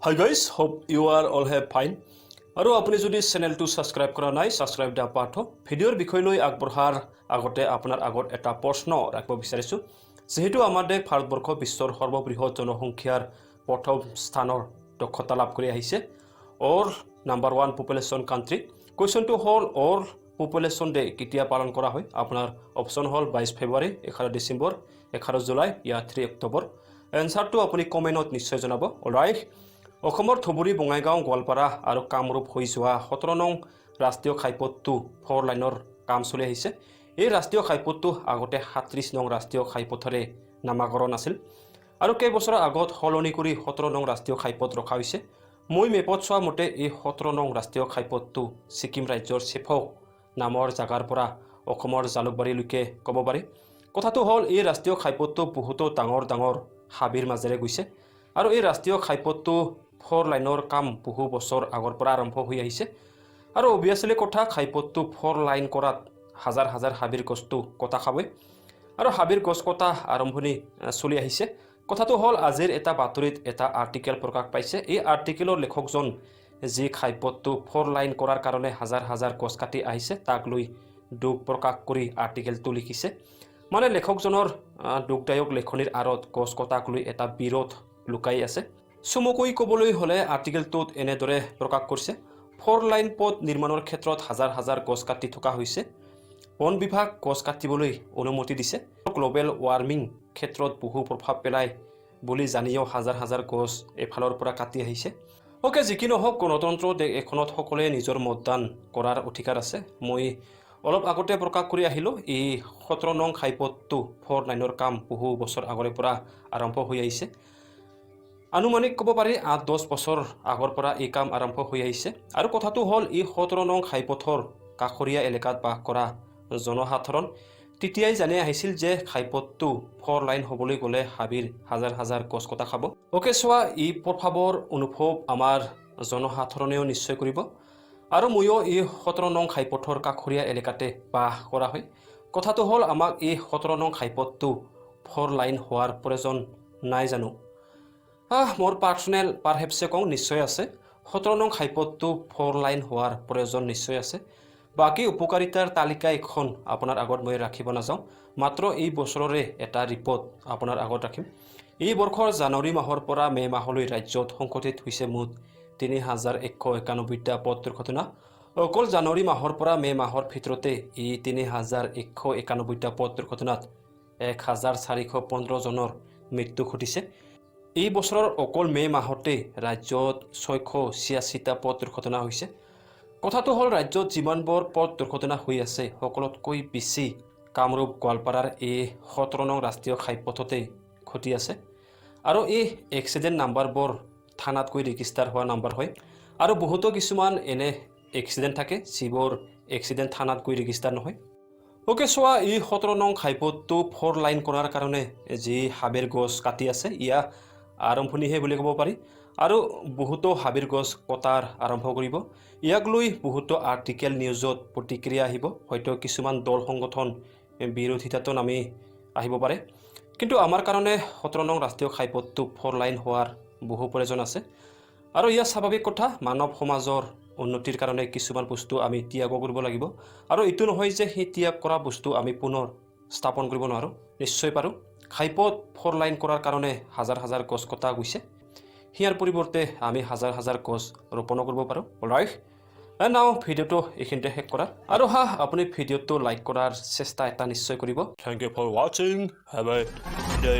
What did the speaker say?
Hi guys, hope you are all have fine. আৰু আপুনি যদি চেনেলটো সাবস্ক্ৰাইব কৰা নাই সাবস্ক্ৰাইব দা পাৰ্থ ভিডিঅ'ৰ বিষয় লৈ আগবঢ়াৰ আগতে আপোনাৰ আগত এটা প্ৰশ্ন ৰাখিব বিচাৰিছো যেহেতু আমাৰ দেশ ভাৰতবৰ্ষ বিশ্বৰ সৰ্ববৃহৎ জনসংখ্যাৰ প্ৰথম স্থানৰ দক্ষতা লাভ কৰি আহিছে অৰ নাম্বাৰ 1 পপুলেশ্যন কান্ট্ৰি কোৱেশ্চনটো হল অৰ পপুলেশ্যন ডে কেতিয়া পালন কৰা হয় আপোনাৰ অপচন হল 22 ফেব্ৰুৱাৰী 11 ডিসেম্বৰ 11 জুলাই ইয়া 3 অক্টোবৰ এনসাৰটো আপুনি কমেন্টত নিশ্চয় জনাব অলৰাইট অসমৰ থবুৰী বঙাইগাঁও গোৱালপাৰা আৰু কামৰূপ হৈ যোৱা 17 নং ৰাষ্ট্ৰীয় ঘাইপথটো 4 লাইনৰ কাম চলি আহিছে এই ৰাষ্ট্ৰীয় ঘাইপথটো আগতে 37 নং ৰাষ্ট্ৰীয় ঘাইপথৰে নামাকৰণ আছিল আৰু কেই বছৰ আগত হলনি কৰি 17 নং ৰাষ্ট্ৰীয় ঘাইপথ ৰখা হৈছে মই মেপত চোৱা মতে এই 17 নং ৰাষ্ট্ৰীয় ঘাইপথটো সিকিম ৰাজ্যৰ চেফক নামৰ জাগাৰ পৰা অসমৰ জালুকবাৰীলৈকে ক'ব পাৰি কথাটো হল এই ৰাষ্ট্ৰীয় ঘাইপথটো বহুতো ডাঙৰ হাবিৰ মাজেৰে গৈছে আৰু এই ৰাষ্ট্ৰীয় ঘাইপথটো 4 লাইনৰ কাম বহু বছৰ আগৰ পৰা আৰম্ভ হৈ আহিছে আৰু অবিয়াসলি কথা ঘাইপথটো 4 লাইন কৰাত হাজাৰ হাবিৰ গছটো কটা খাবই আৰু হাবিৰ গছ কটা আৰম্ভণি চলি আহিছে কথাটো হল আজিৰ এটা বাতৰিত এটা আৰ্টিকেল প্ৰকাশ পাইছে এই আৰ্টিকেলৰ লেখকজন যি ঘাইপথটো 4 লাইন কৰাৰ কাৰণে হাজাৰ গছ কাটি আহিছে তাক লৈ দুখ প্ৰকাশ কৰি আৰ্টিকেলটো লিখিছে মানে লেখকজনৰ দুখদায়ক লেখনিৰ আৰত গছ কটাক লৈ এটা বিৰোধ লুকাই আছে চমুকৈ ক'বলৈ হলে আৰ্টিকেলটোত এনেদৰে প্ৰকাশ কৰিছে 4 লাইন পথ নিৰ্মাণৰ ক্ষেত্ৰত হাজাৰ গছ কাটি থকা হৈছে বন বিভাগ গছ কাটিবলৈ অনুমতি দিছে গ্লোবেল ওয়াৰ্মিং ক্ষেত্ৰত বহু প্ৰভাৱ পেলায় বুলি জানিও হাজাৰ গছ এফালৰ পৰা কাটি আহিছে ওকে যি কি নহওক গণতন্ত্ৰ দেশ এখনত সকলোৱে নিজৰ মতদান কৰাৰ অধিকাৰ আছে মই অলপ আগতে প্ৰকাশ কৰি আহিলো এই 17 নং ঘাইপথটো 4 লাইনৰ কাম বহু বছৰ আগৰে পৰা আৰম্ভ হৈ আহিছে আনুমানিক ক'ব পাৰি 8-10 বছৰ আগৰ পৰা এই কাম আৰম্ভ হৈ আহিছে আৰু কথাটো হল এই 17 নং ঘাইপথৰ কাষৰীয়া এলেকাত বাস কৰা জনসাধাৰণ তেতিয়াই জানি আহিছিল যে ঘাইপথটো 4 লাইন হ'বলৈ গ'লে হাবিৰ হাজাৰ গছ কটা খাব ওকে সোৱা এই প্ৰভাৱৰ অনুভৱ আমাৰ জনসাধাৰণেও নিশ্চয় কৰিব আৰু ময়ো এই 17 নং ঘাইপথৰ কাষৰীয়া এলেকাতে বাস কৰা হয় কথাটো হল আমাক এই 17 নং ঘাইপথটো 4 লাইন হোৱাৰ প্ৰয়োজন নাই জানো মোৰ পাৰ্সোনেল পাৰহেপছে কওঁ নিশ্চয় আছে 17 নং ঘাইপথটো 4 লাইন হোৱাৰ প্ৰয়োজন নিশ্চয় আছে বাকি উপকাৰিতাৰ তালিকা এখন আপোনাৰ আগত মই ৰাখিব নাযাওঁ মাত্ৰ এই বছৰৰে এটা ৰিপৰ্ট আপোনাৰ আগত ৰাখিম এই বৰ্ষৰ জানুৱাৰী মাহৰ পৰা মে মাহলৈ ৰাজ্যত সংঘটিত হৈছে মুঠ 3191টা পথ দুৰ্ঘটনা অকল জানুৱাৰী মাহৰ পৰা মে মাহৰ ভিতৰতে এই 3191টা পথ দুৰ্ঘটনাত 1415 জনৰ মৃত্যু ঘটিছে এই বছৰৰ অকল মে মাহতে ৰাজ্যত 686টা পথ দুৰ্ঘটনা হৈছে কথাটো হল ৰাজ্যত যিমানবোৰ পথ দুৰ্ঘটনা হৈ আছে সকলোতকৈ বেছি কামৰূপ গোৱালপাৰাৰ এই 17 নং ৰাষ্ট্ৰীয় ঘাইপথতে ঘটি আছে আৰু এই এক্সিডেন্ট নাম্বাৰবোৰ থানাতকৈ ৰেজিষ্টাৰ হোৱা নাম্বাৰ হয় আৰু বহুতো কিছুমান এনে এক্সিডেন্ট থাকে যিবোৰ এক্সিডেন্ট থানাত গৈ ৰেজিষ্টাৰ নহয় ওকে সোৱা এই 17 নং ঘাইপথটো 4 লাইন কৰাৰ কাৰণে যি হাবিৰ গছ কাটি আছে ইয়া আৰম্ভণিহে বুলি ক'ব পাৰি আৰু বহুতো হাবিৰ গছ কটাৰ আৰম্ভ কৰিব ইয়াক লৈ বহুতো আৰ্টিকেল নিউজত প্ৰতিক্ৰিয়া আহিব হয়তো কিছুমান দল সংগঠন বিৰোধিতাতো নামি আহিব পাৰে কিন্তু আমাৰ কাৰণে 17 নং ৰাষ্ট্ৰীয় ঘাইপথটো 4 লাইন হোৱাৰ বহু প্ৰয়োজন আছে আৰু ইয়া স্বাভাৱিক কথা মানৱ সমাজৰ উন্নতিৰ কাৰণে কিছুমান বস্তু আমি ত্যাগ কৰিব লাগিব আৰু এটো নহয় যে হি ত্যাগ কৰা বস্তু আমি পুনৰ স্থাপন কৰিব নোৱাৰো নিশ্চয় পাৰো ঘাইপথ 4 লাইন কৰাৰ কাৰণে হাজাৰ গছ কটা গৈছে হিয়াৰ পৰিৱৰ্তে আমি হাজাৰ গছ ৰোপণ কৰিব পাৰো অলৰাইট নাও ভিডিঅ'টো এইখিনিতে শেষ কৰা আৰু আপুনি ভিডিঅ'টো লাইক কৰাৰ চেষ্টা এটা নিশ্চয় কৰিব thank you for watching have a day